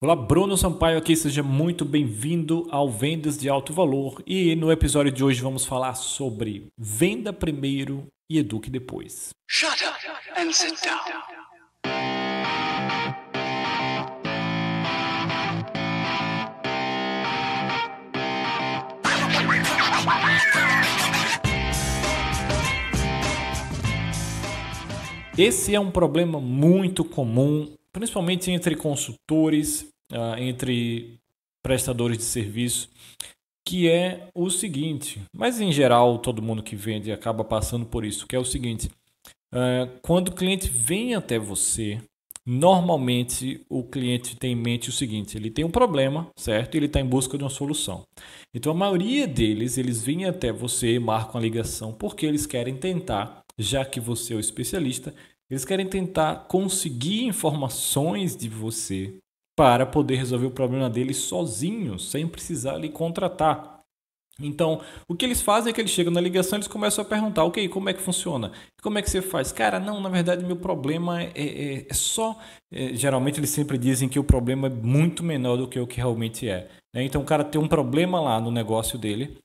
Olá, Bruno Sampaio aqui, seja muito bem-vindo ao Vendas de Alto Valor e no episódio de hoje vamos falar sobre venda primeiro e eduque depois. Shut up and sit down. Esse é um problema muito comum, principalmente entre consultores, entre prestadores de serviço, que é o seguinte, mas em geral todo mundo que vende acaba passando por isso, que é o seguinte, quando o cliente vem até você, normalmente o cliente tem em mente o seguinte, ele tem um problema, certo? E ele está em busca de uma solução. Então a maioria deles, eles vêm até você, marcam a ligação, porque eles querem tentar, já que você é o especialista, eles querem tentar conseguir informações de você para poder resolver o problema deles sozinhos, sem precisar lhe contratar. Então, o que eles fazem é que eles chegam na ligação e eles começam a perguntar, ok, como é que funciona? Como é que você faz? Cara, não, na verdade meu problema é só... geralmente eles sempre dizem que o problema é muito menor do que o que realmente é. Né? Então o cara tem um problema lá no negócio dele,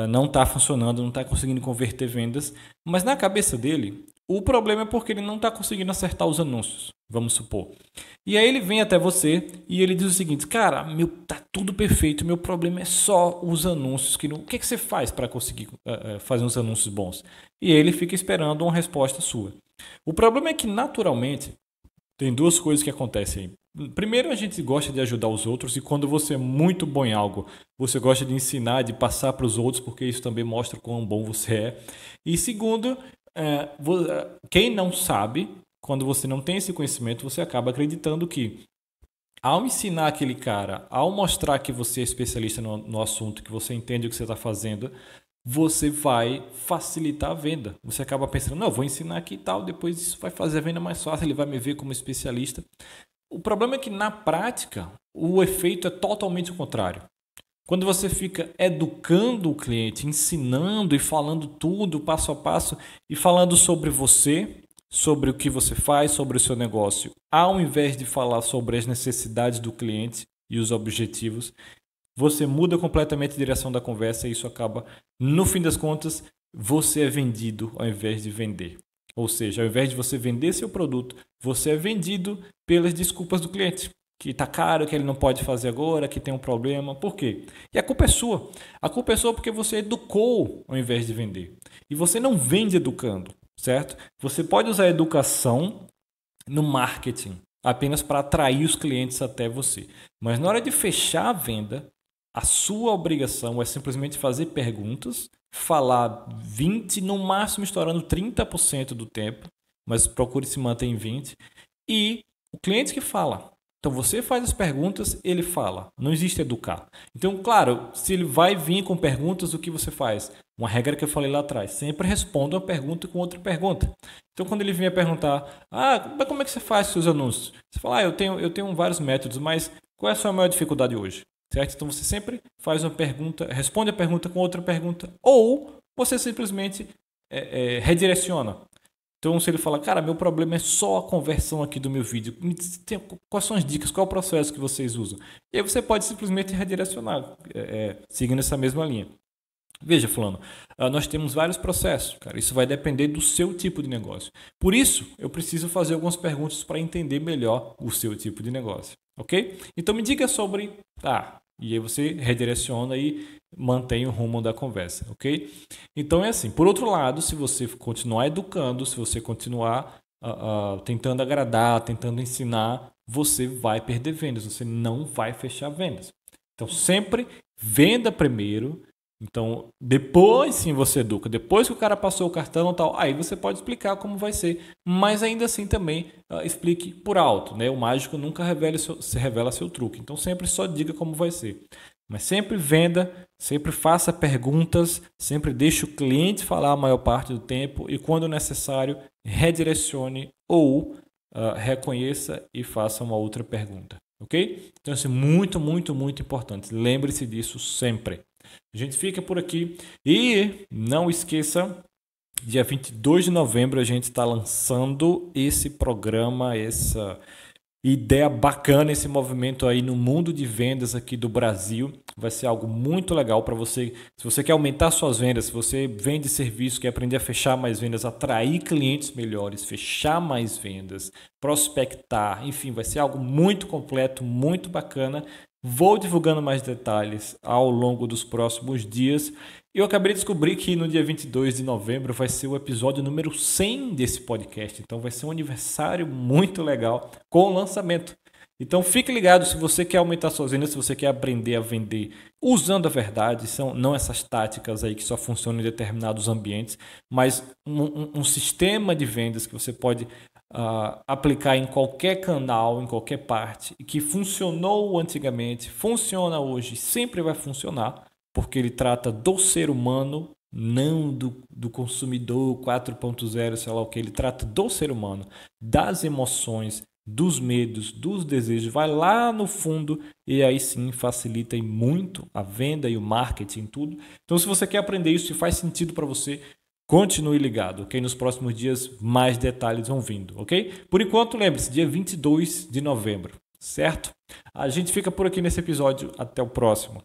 não está funcionando, não está conseguindo converter vendas, mas na cabeça dele, o problema é porque ele não está conseguindo acertar os anúncios, vamos supor. E aí ele vem até você e ele diz o seguinte, cara, tá tudo perfeito, meu problema é só os anúncios. O que você faz para conseguir fazer uns anúncios bons? E ele fica esperando uma resposta sua. O problema é que, naturalmente, tem duas coisas que acontecem aí. Primeiro, a gente gosta de ajudar os outros e quando você é muito bom em algo, você gosta de ensinar, de passar para os outros, porque isso também mostra quão bom você é. E segundo, quem não sabe, quando você não tem esse conhecimento, você acaba acreditando que ao ensinar aquele cara, ao mostrar que você é especialista no assunto, que você entende o que você está fazendo, você vai facilitar a venda. Você acaba pensando, não, eu vou ensinar aqui e tal, depois isso vai fazer a venda mais fácil, ele vai me ver como especialista. O problema é que na prática, o efeito é totalmente o contrário. Quando você fica educando o cliente, ensinando e falando tudo passo a passo e falando sobre você, sobre o que você faz, sobre o seu negócio, ao invés de falar sobre as necessidades do cliente e os objetivos, você muda completamente a direção da conversa e isso acaba, no fim das contas, você é vendido ao invés de vender. Ou seja, ao invés de você vender seu produto, você é vendido pelas desculpas do cliente. Que está caro, que ele não pode fazer agora, que tem um problema. Por quê? E a culpa é sua. A culpa é sua porque você educou ao invés de vender. E você não vende educando, certo? Você pode usar a educação no marketing apenas para atrair os clientes até você. Mas na hora de fechar a venda, a sua obrigação é simplesmente fazer perguntas, falar 20, no máximo estourando 30% do tempo, mas procure se manter em 20%. E o cliente que fala. Então você faz as perguntas, ele fala. Não existe educar. Então, claro, se ele vai vir com perguntas, o que você faz? Uma regra que eu falei lá atrás. Sempre responda uma pergunta com outra pergunta. Então, quando ele vier perguntar, mas como é que você faz seus anúncios? Você fala, eu tenho vários métodos, mas qual é a sua maior dificuldade hoje? Certo? Então você sempre faz uma pergunta, responde a pergunta com outra pergunta, ou você simplesmente redireciona. Então, se ele fala, cara, meu problema é só a conversão aqui do meu vídeo, quais são as dicas, qual é o processo que vocês usam? E aí você pode simplesmente redirecionar, seguindo essa mesma linha. Veja, fulano, nós temos vários processos, cara. Isso vai depender do seu tipo de negócio. Por isso, eu preciso fazer algumas perguntas para entender melhor o seu tipo de negócio, ok? Então, me diga sobre... e aí você redireciona e mantém o rumo da conversa, ok? Então, é assim. Por outro lado, se você continuar educando, se você continuar tentando agradar, tentando ensinar, você vai perder vendas, você não vai fechar vendas. Então, sempre venda primeiro. Então, depois sim você educa. Depois que o cara passou o cartão e tal, aí você pode explicar como vai ser. Mas ainda assim também explique por alto, né? O mágico nunca revela seu truque. Então, sempre só diga como vai ser. Mas sempre venda, sempre faça perguntas, sempre deixe o cliente falar a maior parte do tempo e, quando necessário, redirecione ou reconheça e faça uma outra pergunta. Ok? Então, isso é muito, muito, muito importante. Lembre-se disso sempre. A gente fica por aqui e não esqueça, dia 22 de novembro a gente está lançando esse programa, ideia bacana esse movimento aí no mundo de vendas aqui do Brasil. Vai ser algo muito legal para você. Se você quer aumentar suas vendas, se você vende serviço, quer aprender a fechar mais vendas, atrair clientes melhores, fechar mais vendas, prospectar, enfim, vai ser algo muito completo, muito bacana. Vou divulgando mais detalhes ao longo dos próximos dias. Eu acabei de descobrir que no dia 22 de novembro vai ser o episódio número 100 desse podcast. Então vai ser um aniversário muito legal com o lançamento. Então fique ligado se você quer aumentar suas vendas, se você quer aprender a vender usando a verdade, não essas táticas aí que só funcionam em determinados ambientes, mas um sistema de vendas que você pode aplicar em qualquer canal, em qualquer parte, e que funcionou antigamente, funciona hoje, sempre vai funcionar, porque ele trata do ser humano, não do consumidor 4.0, sei lá o que. Ele trata do ser humano, das emoções, dos medos, dos desejos, vai lá no fundo e aí sim facilita muito a venda e o marketing, tudo. Então, se você quer aprender isso e faz sentido para você, continue ligado, ok? Nos próximos dias mais detalhes vão vindo, ok? Por enquanto, lembre-se, dia 22 de novembro, certo? A gente fica por aqui nesse episódio, até o próximo.